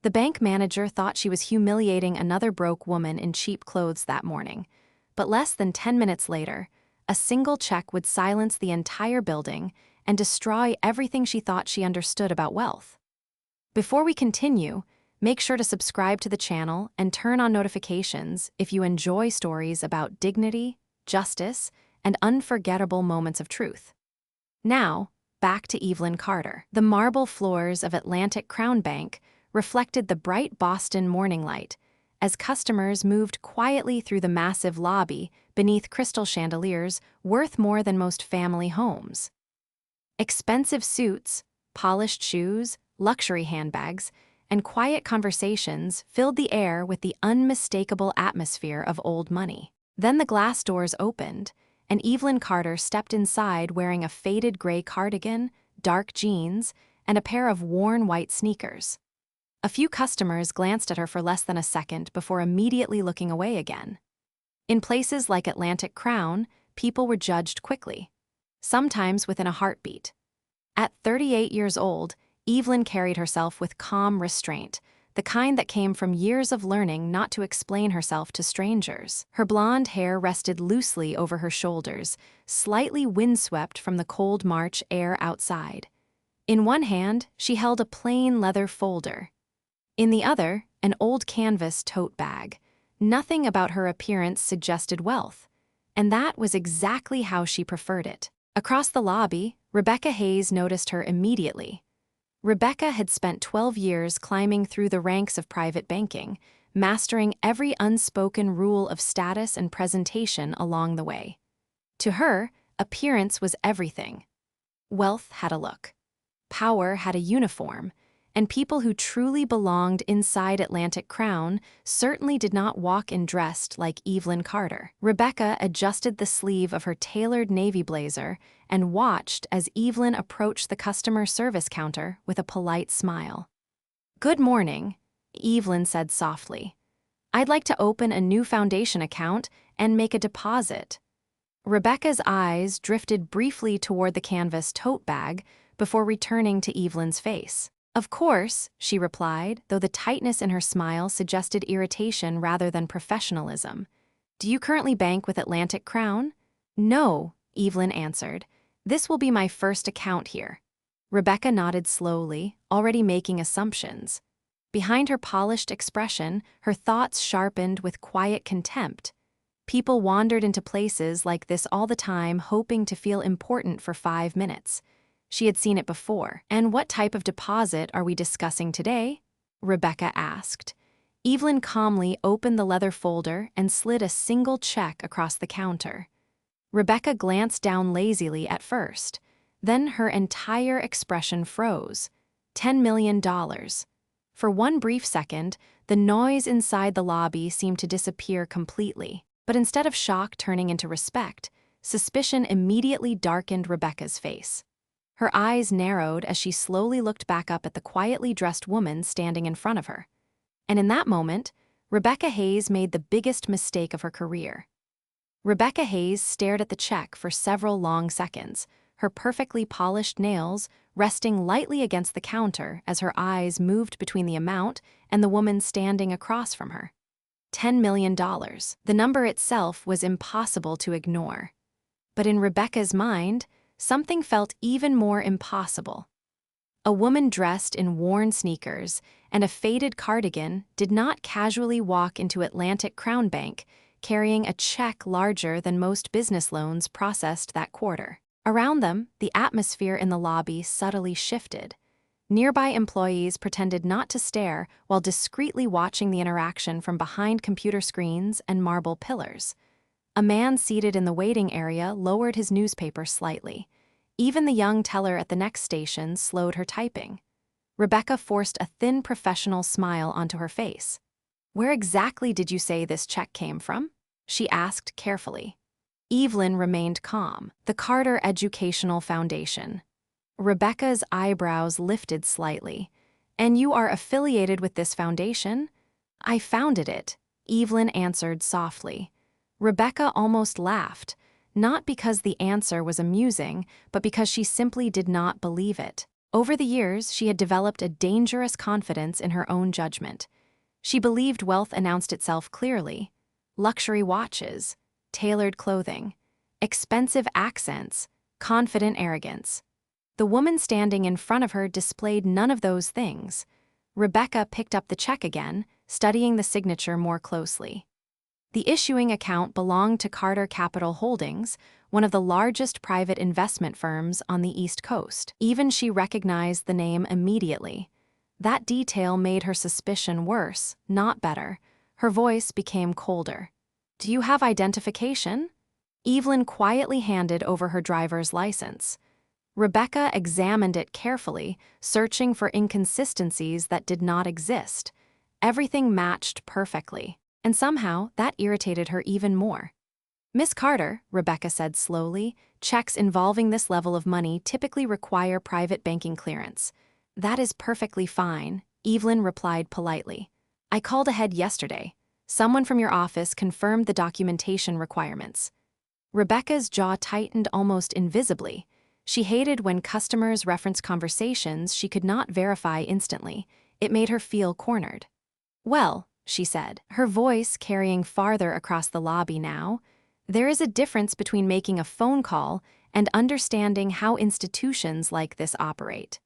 The bank manager thought she was humiliating another broke woman in cheap clothes that morning, but less than 10 minutes later, a single check would silence the entire building and destroy everything she thought she understood about wealth. Before we continue, make sure to subscribe to the channel and turn on notifications if you enjoy stories about dignity, justice, and unforgettable moments of truth. Now, back to Evelyn Carter. The marble floors of Atlantic Crown Bank reflected the bright Boston morning light as customers moved quietly through the massive lobby beneath crystal chandeliers worth more than most family homes. Expensive suits, polished shoes, luxury handbags, and quiet conversations filled the air with the unmistakable atmosphere of old money. Then the glass doors opened, and Evelyn Carter stepped inside wearing a faded gray cardigan, dark jeans, and a pair of worn white sneakers. A few customers glanced at her for less than a second before immediately looking away again. In places like Atlantic Crown, people were judged quickly, sometimes within a heartbeat. At 38 years old, Evelyn carried herself with calm restraint, the kind that came from years of learning not to explain herself to strangers. Her blonde hair rested loosely over her shoulders, slightly windswept from the cold March air outside. In one hand, she held a plain leather folder. In the other, an old canvas tote bag. Nothing about her appearance suggested wealth, and that was exactly how she preferred it. Across the lobby, Rebecca Hayes noticed her immediately. Rebecca had spent 12 years climbing through the ranks of private banking, mastering every unspoken rule of status and presentation along the way. To her, appearance was everything. Wealth had a look. Power had a uniform, and people who truly belonged inside Atlantic Crown certainly did not walk in dressed like Evelyn Carter. Rebecca adjusted the sleeve of her tailored navy blazer and watched as Evelyn approached the customer service counter with a polite smile. "Good morning," Evelyn said softly. "I'd like to open a new foundation account and make a deposit." Rebecca's eyes drifted briefly toward the canvas tote bag before returning to Evelyn's face. "Of course," she replied, though the tightness in her smile suggested irritation rather than professionalism. "Do you currently bank with Atlantic Crown?" "No," Evelyn answered. "This will be my first account here." Rebecca nodded slowly, already making assumptions. Behind her polished expression, her thoughts sharpened with quiet contempt. People wandered into places like this all the time, hoping to feel important for 5 minutes. She had seen it before. "And what type of deposit are we discussing today?" Rebecca asked. Evelyn calmly opened the leather folder and slid a single check across the counter. Rebecca glanced down lazily at first. Then her entire expression froze. $10 million. For one brief second, the noise inside the lobby seemed to disappear completely. But instead of shock turning into respect, suspicion immediately darkened Rebecca's face. Her eyes narrowed as she slowly looked back up at the quietly dressed woman standing in front of her. And in that moment, Rebecca Hayes made the biggest mistake of her career. Rebecca Hayes stared at the check for several long seconds, her perfectly polished nails resting lightly against the counter as her eyes moved between the amount and the woman standing across from her. $10 million. The number itself was impossible to ignore. But in Rebecca's mind, something felt even more impossible. A woman dressed in worn sneakers and a faded cardigan did not casually walk into Atlantic Crown Bank carrying a check larger than most business loans processed that quarter. Around them, the atmosphere in the lobby subtly shifted. Nearby employees pretended not to stare while discreetly watching the interaction from behind computer screens and marble pillars. A man seated in the waiting area lowered his newspaper slightly. Even the young teller at the next station slowed her typing. Rebecca forced a thin professional smile onto her face. "Where exactly did you say this check came from?" she asked carefully. Evelyn remained calm. "The Carter Educational Foundation." Rebecca's eyebrows lifted slightly. "And you are affiliated with this foundation?" "I founded it," Evelyn answered softly. Rebecca almost laughed, not because the answer was amusing, but because she simply did not believe it. Over the years, she had developed a dangerous confidence in her own judgment. She believed wealth announced itself clearly: luxury watches, tailored clothing, expensive accents, confident arrogance. The woman standing in front of her displayed none of those things. Rebecca picked up the check again, studying the signature more closely. The issuing account belonged to Carter Capital Holdings, one of the largest private investment firms on the East Coast. Even she recognized the name immediately. That detail made her suspicion worse, not better. Her voice became colder. "Do you have identification?" Evelyn quietly handed over her driver's license. Rebecca examined it carefully, searching for inconsistencies that did not exist. Everything matched perfectly, and somehow that irritated her even more. "Miss Carter," Rebecca said slowly, "checks involving this level of money typically require private banking clearance." "That is perfectly fine," Evelyn replied politely. "I called ahead yesterday. Someone from your office confirmed the documentation requirements." Rebecca's jaw tightened almost invisibly. She hated when customers referenced conversations she could not verify instantly. It made her feel cornered. "Well," she said, her voice carrying farther across the lobby now, "there is a difference between making a phone call and understanding how institutions like this operate."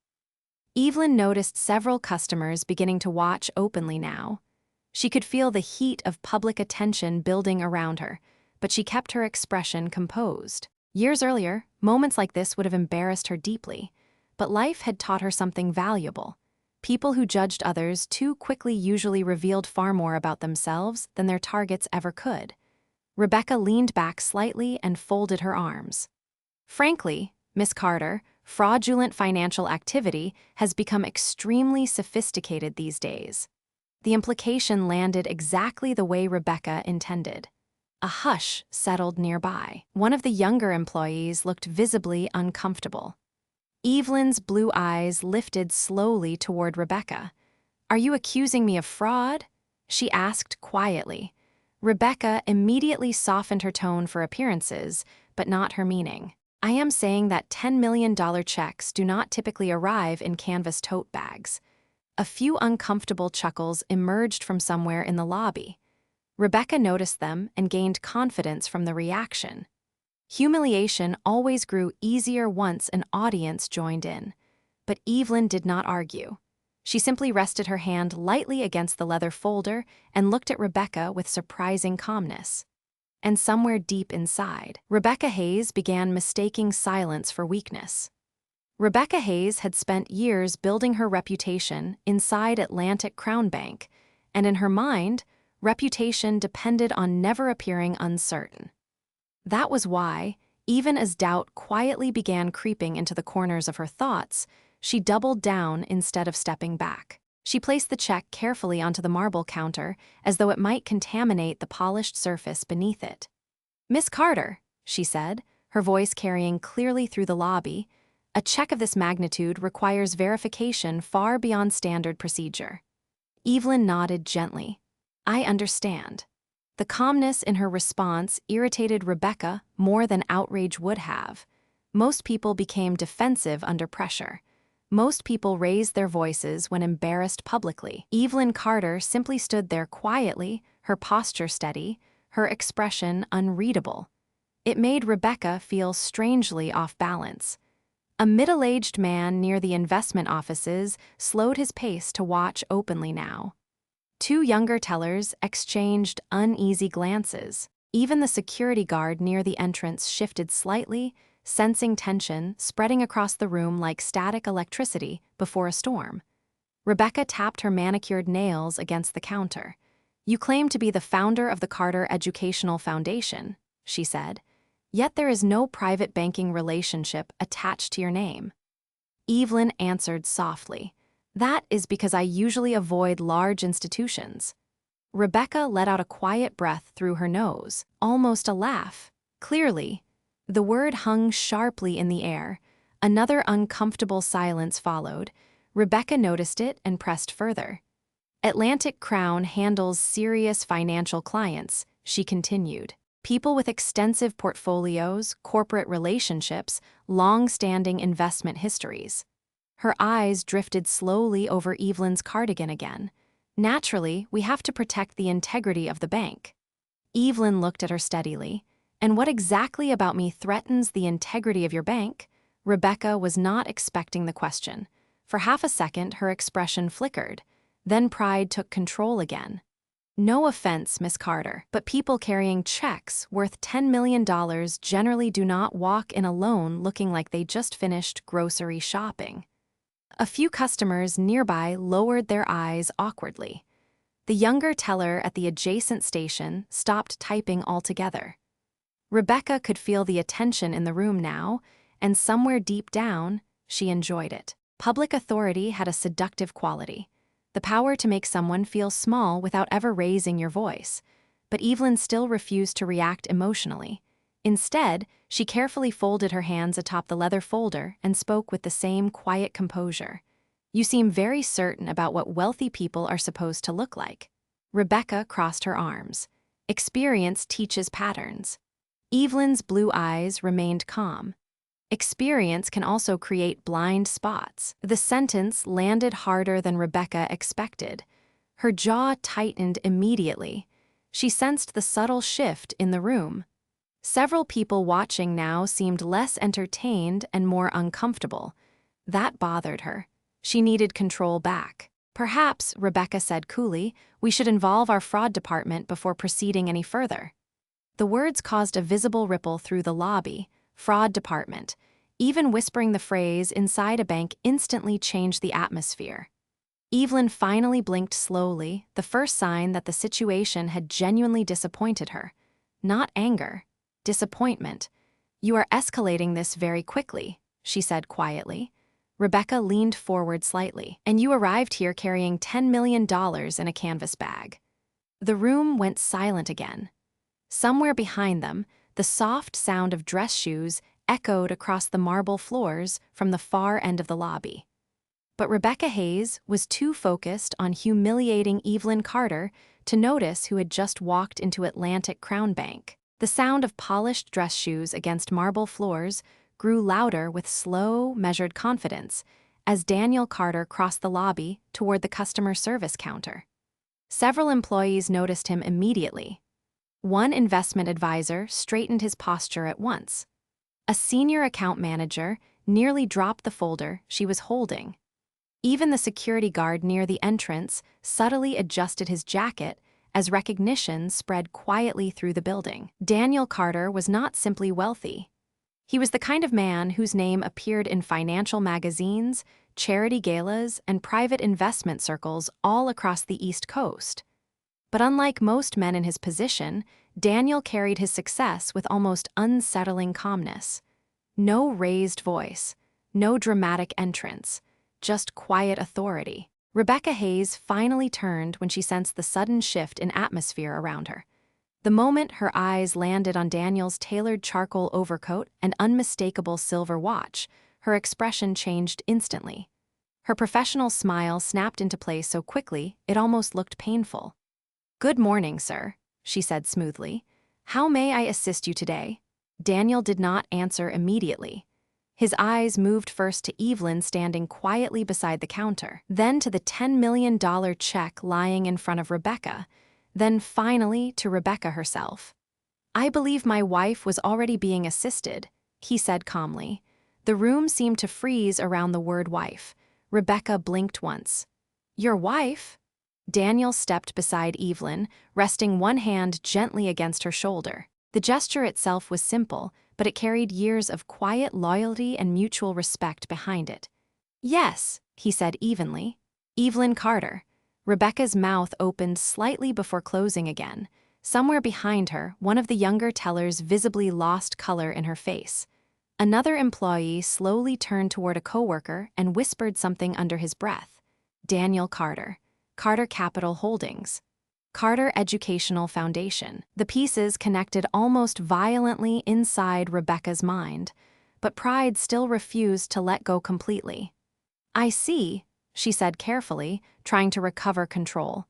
Evelyn noticed several customers beginning to watch openly now. She could feel the heat of public attention building around her, but she kept her expression composed. Years earlier, moments like this would have embarrassed her deeply, but life had taught her something valuable. People who judged others too quickly usually revealed far more about themselves than their targets ever could. Rebecca leaned back slightly and folded her arms. "Frankly, Miss Carter, fraudulent financial activity has become extremely sophisticated these days." The implication landed exactly the way Rebecca intended. A hush settled nearby. One of the younger employees looked visibly uncomfortable. Evelyn's blue eyes lifted slowly toward Rebecca. "Are you accusing me of fraud?" she asked quietly. Rebecca immediately softened her tone for appearances, but not her meaning. "I am saying that $10 million checks do not typically arrive in canvas tote bags." A few uncomfortable chuckles emerged from somewhere in the lobby. Rebecca noticed them and gained confidence from the reaction. Humiliation always grew easier once an audience joined in. But Evelyn did not argue. She simply rested her hand lightly against the leather folder and looked at Rebecca with surprising calmness. And somewhere deep inside, Rebecca Hayes began mistaking silence for weakness. Rebecca Hayes had spent years building her reputation inside Atlantic Crown Bank, and in her mind, reputation depended on never appearing uncertain. That was why, even as doubt quietly began creeping into the corners of her thoughts, she doubled down instead of stepping back. She placed the check carefully onto the marble counter, as though it might contaminate the polished surface beneath it. "Miss Carter," she said, her voice carrying clearly through the lobby, "a check of this magnitude requires verification far beyond standard procedure." Evelyn nodded gently. "I understand." The calmness in her response irritated Rebecca more than outrage would have. Most people became defensive under pressure. Most people raised their voices when embarrassed publicly. Evelyn Carter simply stood there quietly, her posture steady, her expression unreadable. It made Rebecca feel strangely off balance. A middle-aged man near the investment offices slowed his pace to watch openly now. Two younger tellers exchanged uneasy glances. Even the security guard near the entrance shifted slightly, sensing tension spreading across the room like static electricity before a storm. Rebecca tapped her manicured nails against the counter. "You claim to be the founder of the Carter Educational Foundation," she said, "yet there is no private banking relationship attached to your name." Evelyn answered softly, "That is because I usually avoid large institutions." Rebecca let out a quiet breath through her nose, almost a laugh. Clearly, the word hung sharply in the air. Another uncomfortable silence followed. Rebecca noticed it and pressed further. "Atlantic Crown handles serious financial clients," she continued. "People with extensive portfolios, corporate relationships, long-standing investment histories." Her eyes drifted slowly over Evelyn's cardigan again. Naturally, we have to protect the integrity of the bank. Evelyn looked at her steadily. And what exactly about me threatens the integrity of your bank? Rebecca was not expecting the question. For half a second, her expression flickered. Then pride took control again. No offense, Miss Carter, but people carrying checks worth $10 million generally do not walk in alone looking like they just finished grocery shopping. A few customers nearby lowered their eyes awkwardly. The younger teller at the adjacent station stopped typing altogether. Rebecca could feel the attention in the room now, and somewhere deep down, she enjoyed it. Public authority had a seductive quality. The power to make someone feel small without ever raising your voice. But Evelyn still refused to react emotionally. Instead, she carefully folded her hands atop the leather folder and spoke with the same quiet composure. You seem very certain about what wealthy people are supposed to look like. Rebecca crossed her arms. Experience teaches patterns. Evelyn's blue eyes remained calm. Experience can also create blind spots. The sentence landed harder than Rebecca expected. Her jaw tightened immediately. She sensed the subtle shift in the room. Several people watching now seemed less entertained and more uncomfortable. That bothered her. She needed control back. Perhaps, Rebecca said coolly, we should involve our fraud department before proceeding any further. The words caused a visible ripple through the lobby. Fraud department. Even whispering the phrase inside a bank instantly changed the atmosphere. Evelyn finally blinked slowly, the first sign that the situation had genuinely disappointed her. Not anger. Disappointment. You are escalating this very quickly, she said quietly. Rebecca leaned forward slightly. And you arrived here carrying $10 million in a canvas bag. The room went silent again. Somewhere behind them, the soft sound of dress shoes echoed across the marble floors from the far end of the lobby. But Rebecca Hayes was too focused on humiliating Evelyn Carter to notice who had just walked into Atlantic Crown Bank. The sound of polished dress shoes against marble floors grew louder with slow, measured confidence as Daniel Carter crossed the lobby toward the customer service counter. Several employees noticed him immediately. One investment advisor straightened his posture at once. A senior account manager nearly dropped the folder she was holding. Even the security guard near the entrance subtly adjusted his jacket as recognition spread quietly through the building. Daniel Carter was not simply wealthy. He was the kind of man whose name appeared in financial magazines, charity galas, and private investment circles all across the East Coast. But unlike most men in his position, Daniel carried his success with almost unsettling calmness. No raised voice, no dramatic entrance, just quiet authority. Rebecca Hayes finally turned when she sensed the sudden shift in atmosphere around her. The moment her eyes landed on Daniel's tailored charcoal overcoat and unmistakable silver watch, her expression changed instantly. Her professional smile snapped into place so quickly it almost looked painful. "Good morning, sir," she said smoothly. "How may I assist you today?" Daniel did not answer immediately. His eyes moved first to Evelyn standing quietly beside the counter, then to the $10 million check lying in front of Rebecca, then finally to Rebecca herself. "I believe my wife was already being assisted," he said calmly. The room seemed to freeze around the word wife. Rebecca blinked once. "Your wife?" Daniel stepped beside Evelyn, resting one hand gently against her shoulder. The gesture itself was simple, but it carried years of quiet loyalty and mutual respect behind it. "Yes," he said evenly. "Evelyn Carter." Rebecca's mouth opened slightly before closing again. Somewhere behind her, one of the younger tellers visibly lost color in her face. Another employee slowly turned toward a coworker and whispered something under his breath. Daniel Carter. Carter Capital Holdings. Carter Educational Foundation. The pieces connected almost violently inside Rebecca's mind, but pride still refused to let go completely. "I see," she said carefully, trying to recover control.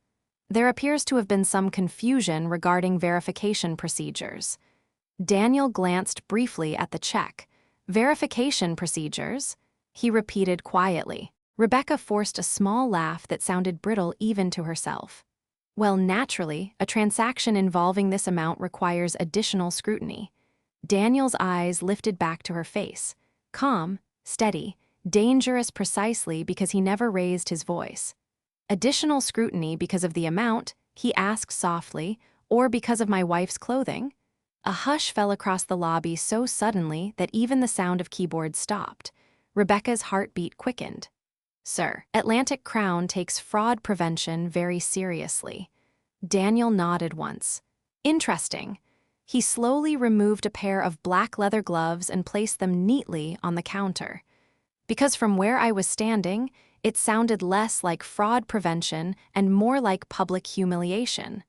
"There appears to have been some confusion regarding verification procedures." Daniel glanced briefly at the check. "Verification procedures?" he repeated quietly. Rebecca forced a small laugh that sounded brittle even to herself. Well, naturally, a transaction involving this amount requires additional scrutiny. Daniel's eyes lifted back to her face. Calm, steady, dangerous precisely because he never raised his voice. Additional scrutiny because of the amount, he asked softly, or because of my wife's clothing? A hush fell across the lobby so suddenly that even the sound of keyboards stopped. Rebecca's heartbeat quickened. Sir, Atlantic Crown takes fraud prevention very seriously. Daniel nodded once. Interesting. He slowly removed a pair of black leather gloves and placed them neatly on the counter. Because from where I was standing, it sounded less like fraud prevention and more like public humiliation.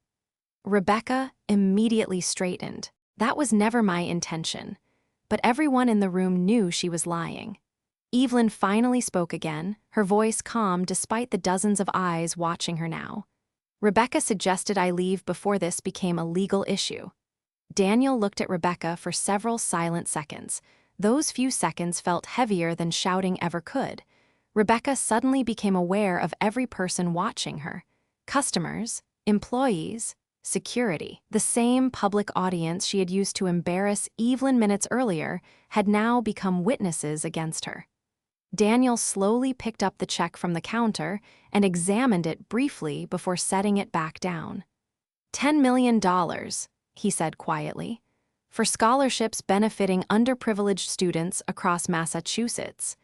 Rebecca immediately straightened. That was never my intention. But everyone in the room knew she was lying. Evelyn finally spoke again, her voice calm despite the dozens of eyes watching her now. Rebecca suggested I leave before this became a legal issue. Daniel looked at Rebecca for several silent seconds. Those few seconds felt heavier than shouting ever could. Rebecca suddenly became aware of every person watching her. Customers, employees, security. The same public audience she had used to embarrass Evelyn minutes earlier had now become witnesses against her. Daniel slowly picked up the check from the counter and examined it briefly before setting it back down. $10 million, he said quietly, for scholarships benefiting underprivileged students across Massachusetts.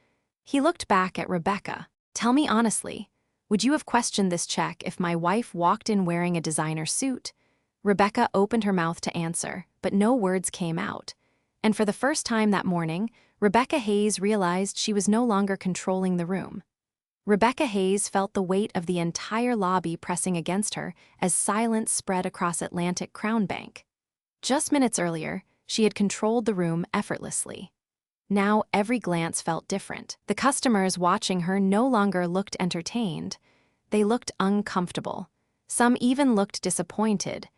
He looked back at Rebecca. Tell me honestly, would you have questioned this check if my wife walked in wearing a designer suit? Rebecca opened her mouth to answer, but no words came out. And for the first time that morning, Rebecca Hayes realized she was no longer controlling the room. Rebecca Hayes felt the weight of the entire lobby pressing against her as silence spread across Atlantic Crown Bank. Just minutes earlier, she had controlled the room effortlessly. Now every glance felt different. The customers watching her no longer looked entertained. They looked uncomfortable. Some even looked disappointed.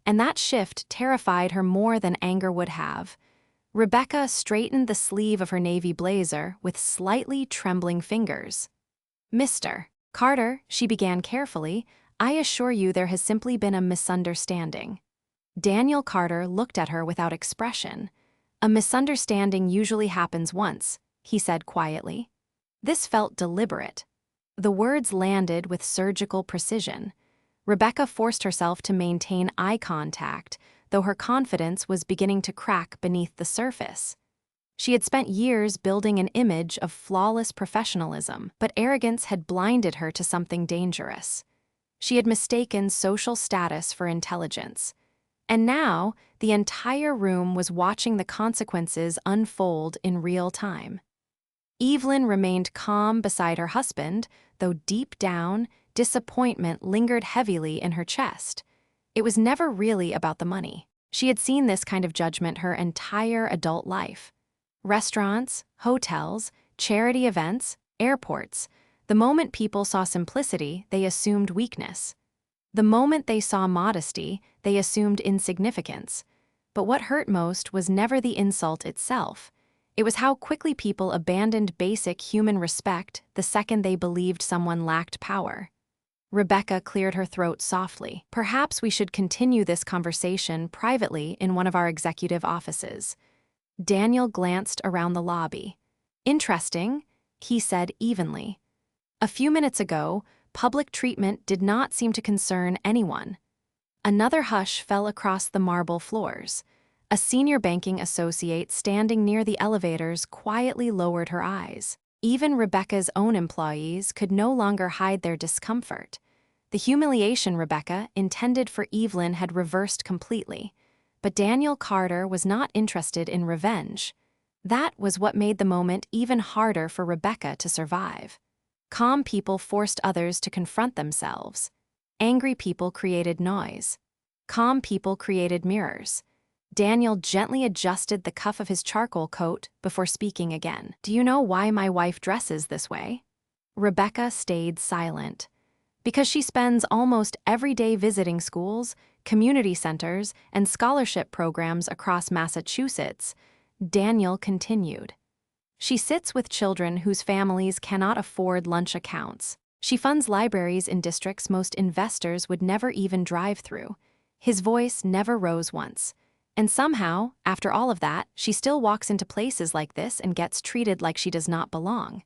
And that shift terrified her more than anger would have. Rebecca straightened the sleeve of her navy blazer with slightly trembling fingers. Mr. Carter, she began carefully, I assure you there has simply been a misunderstanding. Daniel Carter looked at her without expression. A misunderstanding usually happens once, he said quietly. This felt deliberate. The words landed with surgical precision. Rebecca forced herself to maintain eye contact, though her confidence was beginning to crack beneath the surface. She had spent years building an image of flawless professionalism, but arrogance had blinded her to something dangerous. She had mistaken social status for intelligence. And now, the entire room was watching the consequences unfold in real time. Evelyn remained calm beside her husband, though deep down, disappointment lingered heavily in her chest. It was never really about the money. She had seen this kind of judgment her entire adult life. Restaurants, hotels, charity events, airports. The moment people saw simplicity, they assumed weakness. The moment they saw modesty, they assumed insignificance. But what hurt most was never the insult itself. It was how quickly people abandoned basic human respect the second they believed someone lacked power. Rebecca cleared her throat softly. Perhaps we should continue this conversation privately in one of our executive offices. Daniel glanced around the lobby. Interesting, he said evenly. A few minutes ago, public treatment did not seem to concern anyone. Another hush fell across the marble floors. A senior banking associate standing near the elevators quietly lowered her eyes. Even Rebecca's own employees could no longer hide their discomfort. The humiliation Rebecca intended for Evelyn had reversed completely. But Daniel Carter was not interested in revenge. That was what made the moment even harder for Rebecca to survive. Calm people forced others to confront themselves. Angry people created noise. Calm people created mirrors. Daniel gently adjusted the cuff of his charcoal coat before speaking again. Do you know why my wife dresses this way? Rebecca stayed silent. Because she spends almost every day visiting schools, community centers, and scholarship programs across Massachusetts, Daniel continued. She sits with children whose families cannot afford lunch accounts. She funds libraries in districts most investors would never even drive through. His voice never rose once. And somehow, after all of that, she still walks into places like this and gets treated like she does not belong.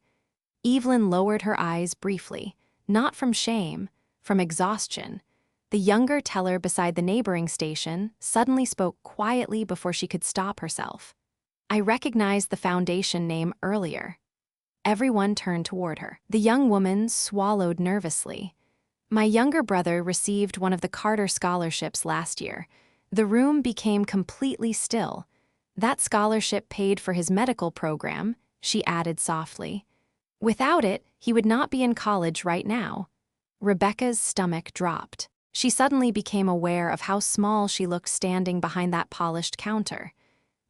Evelyn lowered her eyes briefly, not from shame, from exhaustion. The younger teller beside the neighboring station suddenly spoke quietly before she could stop herself. I recognized the foundation name earlier. Everyone turned toward her. The young woman swallowed nervously. My younger brother received one of the Carter scholarships last year. The room became completely still. That scholarship paid for his medical program, she added softly. Without it, he would not be in college right now. Rebecca's stomach dropped. She suddenly became aware of how small she looked standing behind that polished counter.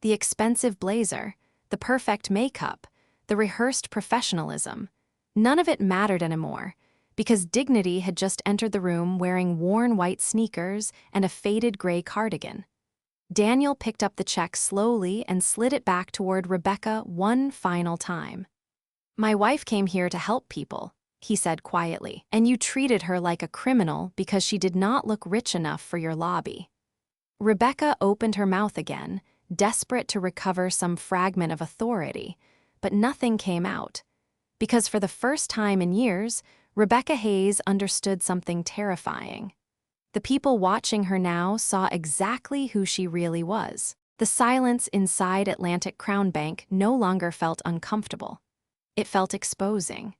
The expensive blazer, the perfect makeup, the rehearsed professionalism. None of it mattered anymore, because Dignity had just entered the room wearing worn white sneakers and a faded gray cardigan. Daniel picked up the check slowly and slid it back toward Rebecca one final time. "My wife came here to help people," he said quietly, "and you treated her like a criminal because she did not look rich enough for your lobby." Rebecca opened her mouth again, desperate to recover some fragment of authority, but nothing came out. Because for the first time in years, Rebecca Hayes understood something terrifying. The people watching her now saw exactly who she really was. The silence inside Atlantic Crown Bank no longer felt uncomfortable. It felt exposing.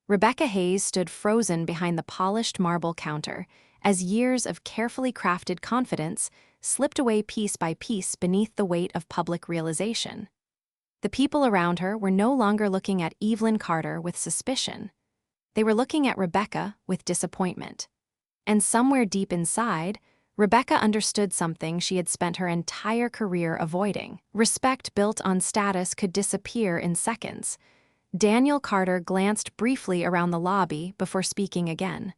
Rebecca Hayes stood frozen behind the polished marble counter as years of carefully crafted confidence slipped away piece by piece beneath the weight of public realization. The people around her were no longer looking at Evelyn Carter with suspicion. They were looking at Rebecca with disappointment. And somewhere deep inside, Rebecca understood something she had spent her entire career avoiding. Respect built on status could disappear in seconds. Daniel Carter glanced briefly around the lobby before speaking again.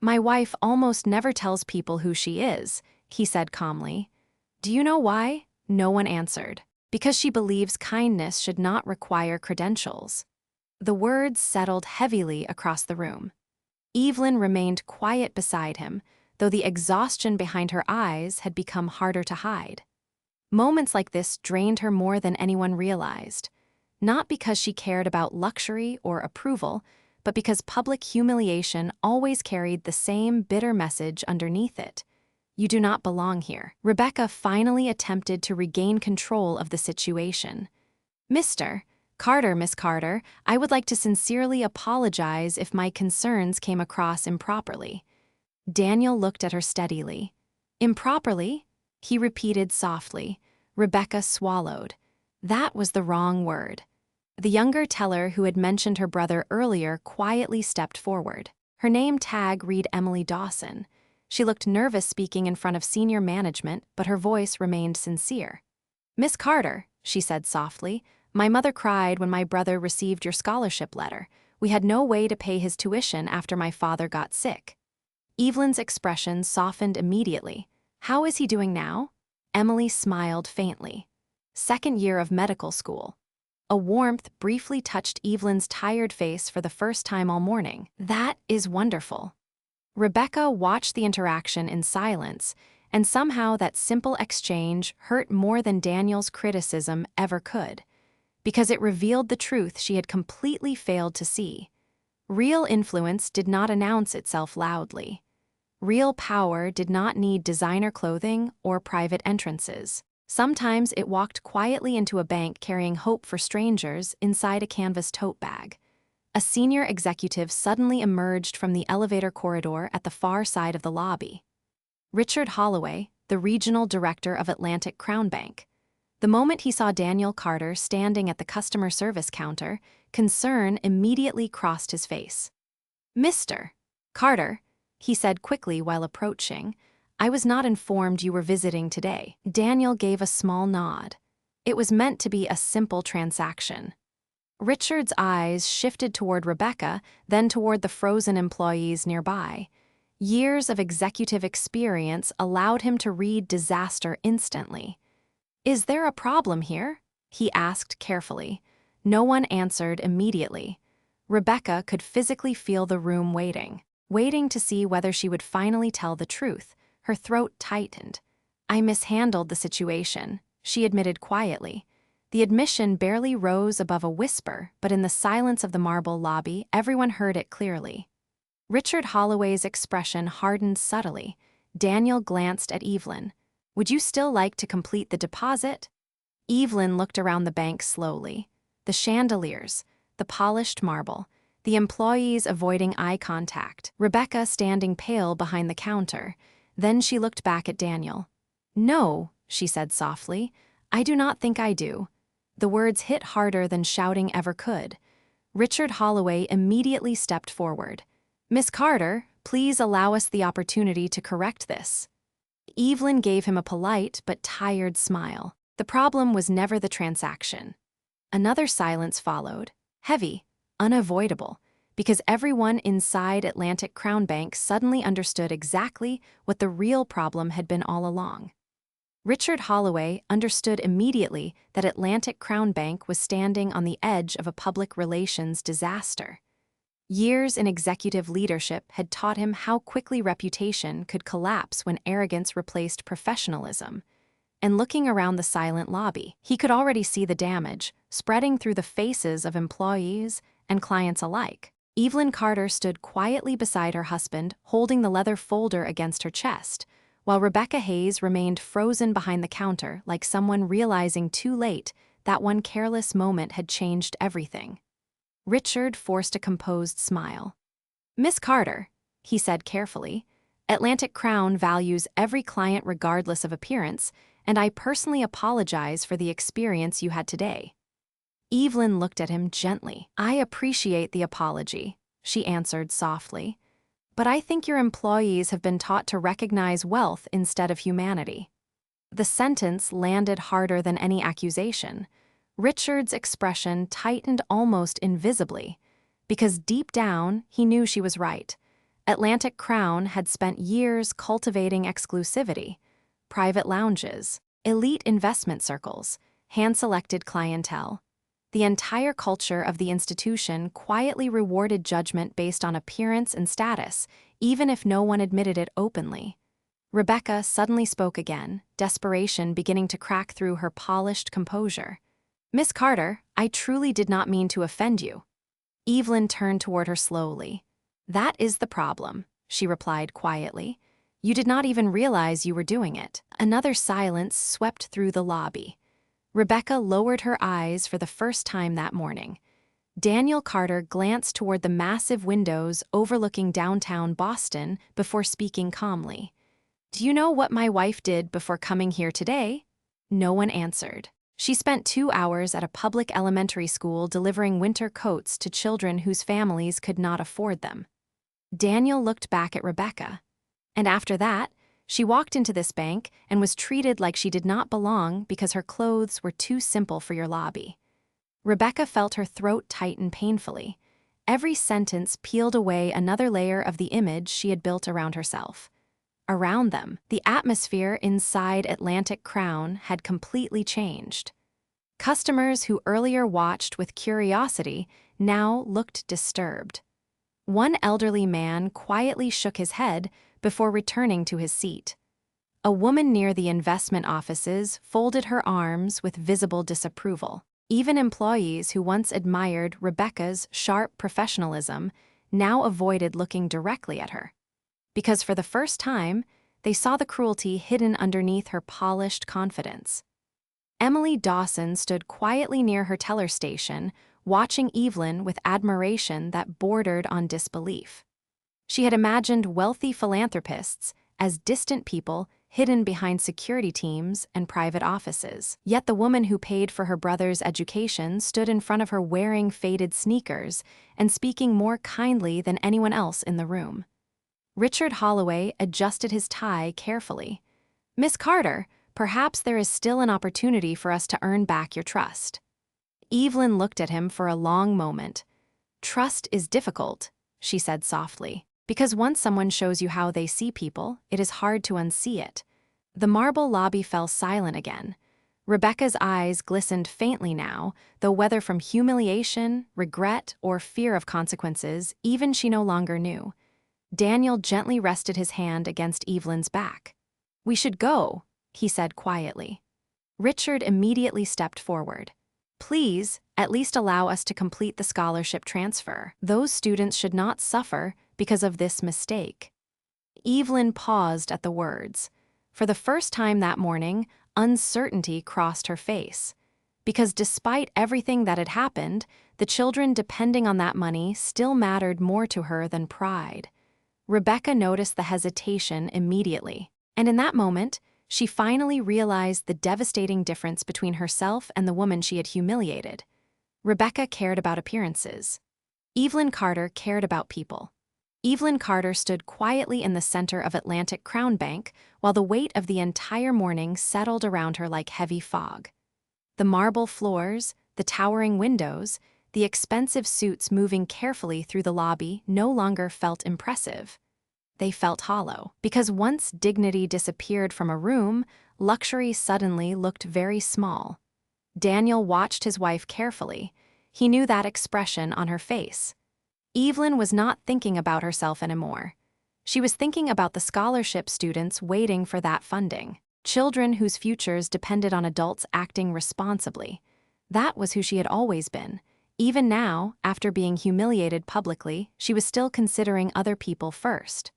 "My wife almost never tells people who she is," he said calmly. "Do you know why?" No one answered. "Because she believes kindness should not require credentials." The words settled heavily across the room. Evelyn remained quiet beside him, though the exhaustion behind her eyes had become harder to hide. Moments like this drained her more than anyone realized. Not because she cared about luxury or approval, but because public humiliation always carried the same bitter message underneath it. You do not belong here. Rebecca finally attempted to regain control of the situation. Miss Carter, I would like to sincerely apologize if my concerns came across improperly." Daniel looked at her steadily. "Improperly?" he repeated softly. Rebecca swallowed. That was the wrong word. The younger teller who had mentioned her brother earlier quietly stepped forward. Her name tag read Emily Dawson. She looked nervous speaking in front of senior management, but her voice remained sincere. "Miss Carter," she said softly, "my mother cried when my brother received your scholarship letter. We had no way to pay his tuition after my father got sick." Evelyn's expression softened immediately. "How is he doing now?" Emily smiled faintly. "Second year of medical school." A warmth briefly touched Evelyn's tired face for the first time all morning. "That is wonderful." Rebecca watched the interaction in silence, and somehow that simple exchange hurt more than Daniel's criticism ever could, because it revealed the truth she had completely failed to see. Real influence did not announce itself loudly. Real power did not need designer clothing or private entrances. Sometimes it walked quietly into a bank carrying hope for strangers inside a canvas tote bag. A senior executive suddenly emerged from the elevator corridor at the far side of the lobby. Richard Holloway, the regional director of Atlantic Crown Bank. The moment he saw Daniel Carter standing at the customer service counter, concern immediately crossed his face. "Mr. Carter," he said quickly while approaching, "I was not informed you were visiting today." Daniel gave a small nod. It was meant to be a simple transaction. Richard's eyes shifted toward Rebecca, then toward the frozen employees nearby. Years of executive experience allowed him to read disaster instantly. "Is there a problem here?" he asked carefully. No one answered immediately. Rebecca could physically feel the room waiting to see whether she would finally tell the truth. Her throat tightened. "I mishandled the situation," she admitted quietly. The admission barely rose above a whisper, but in the silence of the marble lobby, everyone heard it clearly. Richard Holloway's expression hardened subtly. Daniel glanced at Evelyn. "Would you still like to complete the deposit?" Evelyn looked around the bank slowly. The chandeliers, the polished marble, the employees avoiding eye contact, Rebecca standing pale behind the counter. Then she looked back at Daniel. "No," she said softly, "I do not think I do." The words hit harder than shouting ever could. Richard Holloway immediately stepped forward. "Miss Carter, please allow us the opportunity to correct this." Evelyn gave him a polite but tired smile. The problem was never the transaction. Another silence followed, heavy, unavoidable, because everyone inside Atlantic Crown Bank suddenly understood exactly what the real problem had been all along. Richard Holloway understood immediately that Atlantic Crown Bank was standing on the edge of a public relations disaster. Years in executive leadership had taught him how quickly reputation could collapse when arrogance replaced professionalism. And looking around the silent lobby, he could already see the damage, spreading through the faces of employees and clients alike. Evelyn Carter stood quietly beside her husband, holding the leather folder against her chest, while Rebecca Hayes remained frozen behind the counter like someone realizing too late that one careless moment had changed everything. Richard forced a composed smile. "Miss Carter," he said carefully, "Atlantic Crown values every client regardless of appearance, and I personally apologize for the experience you had today." Evelyn looked at him gently. "I appreciate the apology," she answered softly, "but I think your employees have been taught to recognize wealth instead of humanity." The sentence landed harder than any accusation. Richard's expression tightened almost invisibly, because deep down he knew she was right. Atlantic Crown had spent years cultivating exclusivity, private lounges, elite investment circles, hand-selected clientele. The entire culture of the institution quietly rewarded judgment based on appearance and status, even if no one admitted it openly. Rebecca suddenly spoke again, desperation beginning to crack through her polished composure. "Miss Carter, I truly did not mean to offend you." Evelyn turned toward her slowly. "That is the problem," she replied quietly. "You did not even realize you were doing it." Another silence swept through the lobby. Rebecca lowered her eyes for the first time that morning. Daniel Carter glanced toward the massive windows overlooking downtown Boston before speaking calmly. "Do you know what my wife did before coming here today?" No one answered. She spent 2 hours at a public elementary school delivering winter coats to children whose families could not afford them. Daniel looked back at Rebecca. "And after that, she walked into this bank and was treated like she did not belong because her clothes were too simple for your lobby." Rebecca felt her throat tighten painfully. Every sentence peeled away another layer of the image she had built around herself. Around them, the atmosphere inside Atlantic Crown had completely changed. Customers who earlier watched with curiosity now looked disturbed. One elderly man quietly shook his head before returning to his seat. A woman near the investment offices folded her arms with visible disapproval. Even employees who once admired Rebecca's sharp professionalism now avoided looking directly at her, because for the first time, they saw the cruelty hidden underneath her polished confidence. Emily Dawson stood quietly near her teller station, watching Evelyn with admiration that bordered on disbelief. She had imagined wealthy philanthropists as distant people hidden behind security teams and private offices. Yet the woman who paid for her brother's education stood in front of her wearing faded sneakers and speaking more kindly than anyone else in the room. Richard Holloway adjusted his tie carefully. "Miss Carter, perhaps there is still an opportunity for us to earn back your trust." Evelyn looked at him for a long moment. "Trust is difficult," she said softly, "because once someone shows you how they see people, it is hard to unsee it." The marble lobby fell silent again. Rebecca's eyes glistened faintly now, though whether from humiliation, regret, or fear of consequences, even she no longer knew. Daniel gently rested his hand against Evelyn's back. "We should go," he said quietly. Richard immediately stepped forward. "Please, at least allow us to complete the scholarship transfer. Those students should not suffer because of this mistake." Evelyn paused at the words. For the first time that morning, uncertainty crossed her face. Because despite everything that had happened, the children depending on that money still mattered more to her than pride. Rebecca noticed the hesitation immediately, and in that moment, she finally realized the devastating difference between herself and the woman she had humiliated. Rebecca cared about appearances. Evelyn Carter cared about people. Evelyn Carter stood quietly in the center of Atlantic Crown Bank while the weight of the entire morning settled around her like heavy fog. The marble floors, the towering windows, the expensive suits moving carefully through the lobby no longer felt impressive. They felt hollow, because once dignity disappeared from a room, luxury suddenly looked very small. Daniel watched his wife carefully. He knew that expression on her face. Evelyn was not thinking about herself anymore. She was thinking about the scholarship students waiting for that funding, children whose futures depended on adults acting responsibly. That was who she had always been. Even now, after being humiliated publicly, she was still considering other people first.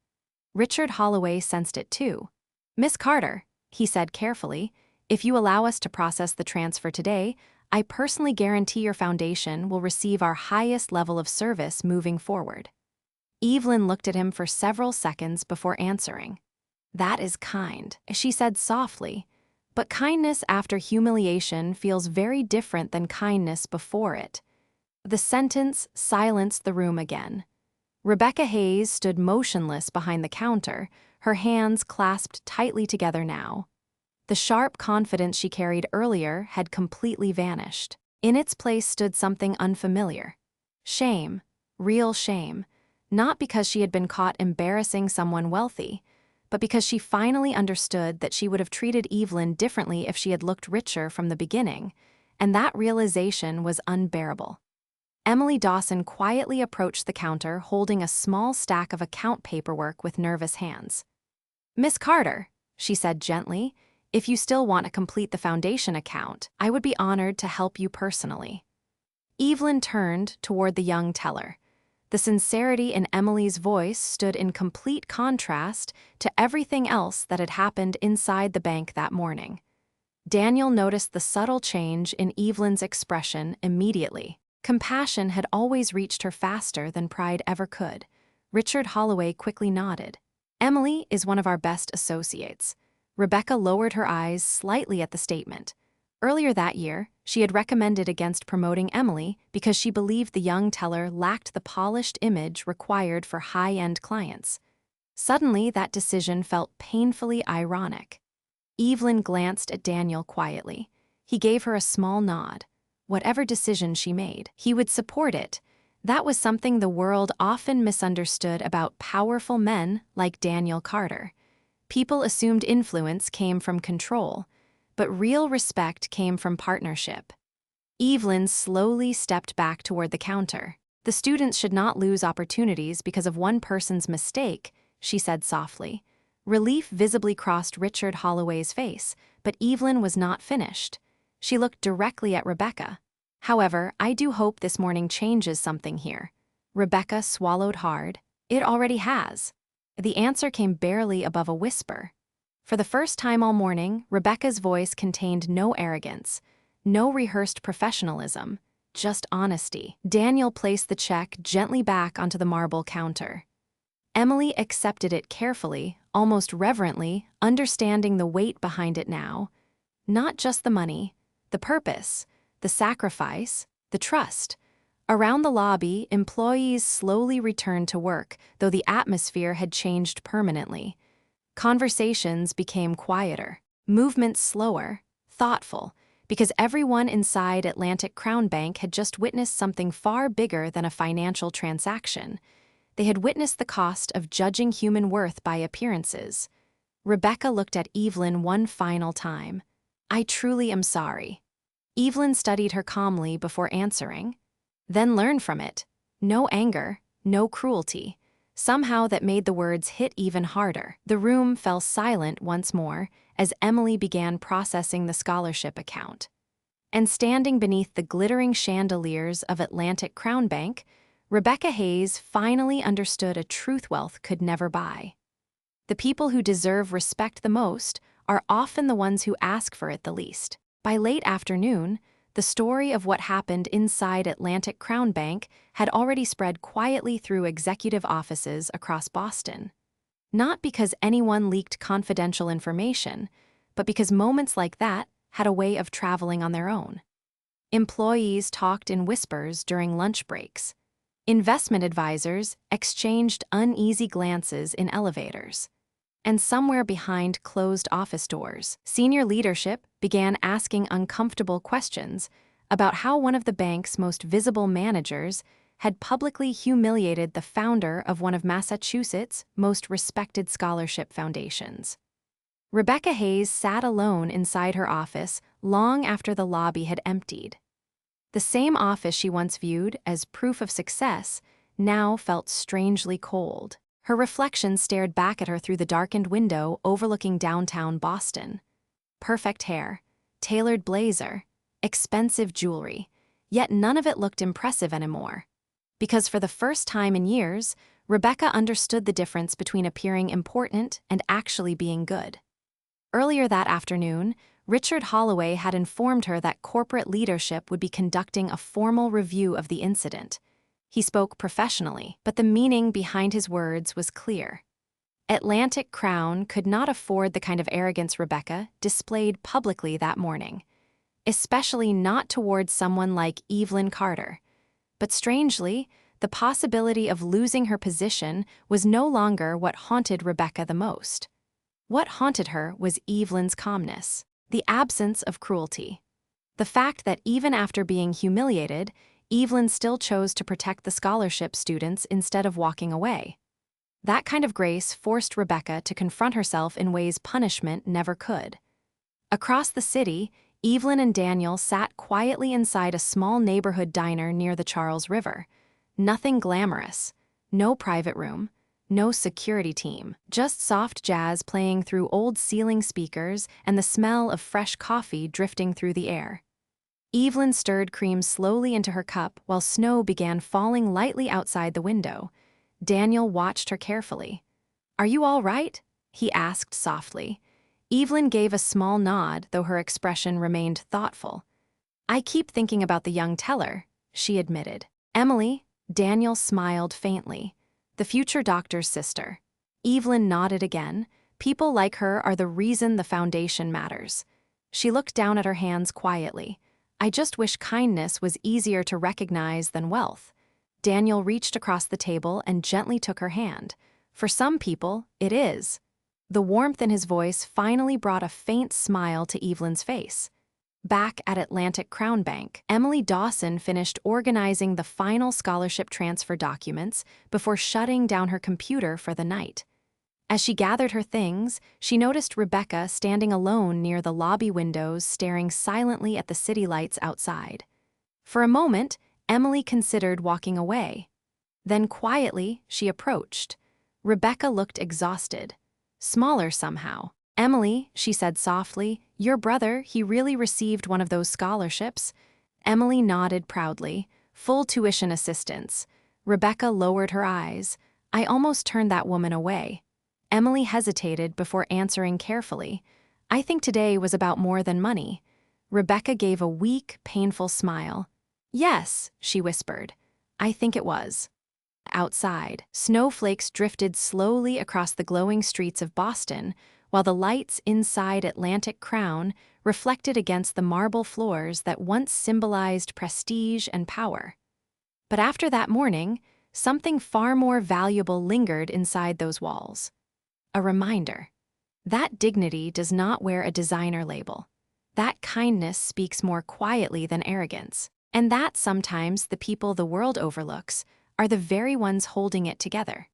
Richard Holloway sensed it too. "Miss Carter," he said carefully, "if you allow us to process the transfer today, I personally guarantee your foundation will receive our highest level of service moving forward." Evelyn looked at him for several seconds before answering. "That is kind," she said softly, "but kindness after humiliation feels very different than kindness before it." The sentence silenced the room again. Rebecca Hayes stood motionless behind the counter, her hands clasped tightly together now. The sharp confidence she carried earlier had completely vanished. In its place stood something unfamiliar. Shame, real shame, not because she had been caught embarrassing someone wealthy, but because she finally understood that she would have treated Evelyn differently if she had looked richer from the beginning, and that realization was unbearable. Emily Dawson quietly approached the counter holding a small stack of account paperwork with nervous hands. "Miss Carter," she said gently, "if you still want to complete the foundation account, I would be honored to help you personally." Evelyn turned toward the young teller. The sincerity in Emily's voice stood in complete contrast to everything else that had happened inside the bank that morning. Daniel noticed the subtle change in Evelyn's expression immediately. Compassion had always reached her faster than pride ever could. Richard Holloway quickly nodded. "Emily is one of our best associates." Rebecca lowered her eyes slightly at the statement. Earlier that year, she had recommended against promoting Emily because she believed the young teller lacked the polished image required for high-end clients. Suddenly, that decision felt painfully ironic. Evelyn glanced at Daniel quietly. He gave her a small nod. Whatever decision she made, he would support it. That was something the world often misunderstood about powerful men like Daniel Carter. People assumed influence came from control, but real respect came from partnership. Evelyn slowly stepped back toward the counter. "The students should not lose opportunities because of one person's mistake," she said softly. Relief visibly crossed Richard Holloway's face, but Evelyn was not finished. She looked directly at Rebecca. "However, I do hope this morning changes something here." Rebecca swallowed hard. "It already has." The answer came barely above a whisper. For the first time all morning, Rebecca's voice contained no arrogance, no rehearsed professionalism, just honesty. Daniel placed the check gently back onto the marble counter. Emily accepted it carefully, almost reverently, understanding the weight behind it now. Not just the money, the purpose, the sacrifice, the trust. Around the lobby, employees slowly returned to work, though the atmosphere had changed permanently. Conversations became quieter, movements slower, thoughtful, because everyone inside Atlantic Crown Bank had just witnessed something far bigger than a financial transaction. They had witnessed the cost of judging human worth by appearances. Rebecca looked at Evelyn one final time. I truly am sorry. Evelyn studied her calmly before answering. Then learn from it. No anger, no cruelty. Somehow that made the words hit even harder. The room fell silent once more as Emily began processing the scholarship account. And standing beneath the glittering chandeliers of Atlantic Crown Bank, Rebecca Hayes finally understood a truth wealth could never buy. The people who deserve respect the most are often the ones who ask for it the least. By late afternoon, the story of what happened inside Atlantic Crown Bank had already spread quietly through executive offices across Boston. Not because anyone leaked confidential information, but because moments like that had a way of traveling on their own. Employees talked in whispers during lunch breaks. Investment advisors exchanged uneasy glances in elevators. And somewhere behind closed office doors, senior leadership began asking uncomfortable questions about how one of the bank's most visible managers had publicly humiliated the founder of one of Massachusetts' most respected scholarship foundations. Rebecca Hayes sat alone inside her office long after the lobby had emptied. The same office she once viewed as proof of success now felt strangely cold. Her reflection stared back at her through the darkened window overlooking downtown Boston. Perfect hair, tailored blazer, expensive jewelry, yet none of it looked impressive anymore. Because for the first time in years, Rebecca understood the difference between appearing important and actually being good. Earlier that afternoon, Richard Holloway had informed her that corporate leadership would be conducting a formal review of the incident. He spoke professionally, but the meaning behind his words was clear. Atlantic Crown could not afford the kind of arrogance Rebecca displayed publicly that morning, especially not towards someone like Evelyn Carter. But strangely, the possibility of losing her position was no longer what haunted Rebecca the most. What haunted her was Evelyn's calmness, the absence of cruelty. The fact that even after being humiliated, Evelyn still chose to protect the scholarship students instead of walking away. That kind of grace forced Rebecca to confront herself in ways punishment never could. Across the city, Evelyn and Daniel sat quietly inside a small neighborhood diner near the Charles River. Nothing glamorous, no private room, no security team, just soft jazz playing through old ceiling speakers and the smell of fresh coffee drifting through the air. Evelyn stirred cream slowly into her cup while snow began falling lightly outside the window. Daniel watched her carefully. "Are you all right?" he asked softly. Evelyn gave a small nod, though her expression remained thoughtful. "I keep thinking about the young teller," she admitted. "Emily," Daniel smiled faintly. "The future doctor's sister." Evelyn nodded again. "People like her are the reason the foundation matters." She looked down at her hands quietly. "I just wish kindness was easier to recognize than wealth." Daniel reached across the table and gently took her hand. "For some people, it is." The warmth in his voice finally brought a faint smile to Evelyn's face. Back at Atlantic Crown Bank, Emily Dawson finished organizing the final scholarship transfer documents before shutting down her computer for the night. As she gathered her things, she noticed Rebecca standing alone near the lobby windows, staring silently at the city lights outside. For a moment, Emily considered walking away. Then quietly, she approached. Rebecca looked exhausted. Smaller somehow. "Emily," she said softly, "your brother, he really received one of those scholarships?" Emily nodded proudly. "Full tuition assistance." Rebecca lowered her eyes. "I almost turned that woman away." Emily hesitated before answering carefully. "I think today was about more than money." Rebecca gave a weak, painful smile. "Yes," she whispered. "I think it was." Outside, snowflakes drifted slowly across the glowing streets of Boston, while the lights inside Atlantic Crown reflected against the marble floors that once symbolized prestige and power. But after that morning, something far more valuable lingered inside those walls. A reminder. That dignity does not wear a designer label. That kindness speaks more quietly than arrogance. And that sometimes the people the world overlooks are the very ones holding it together.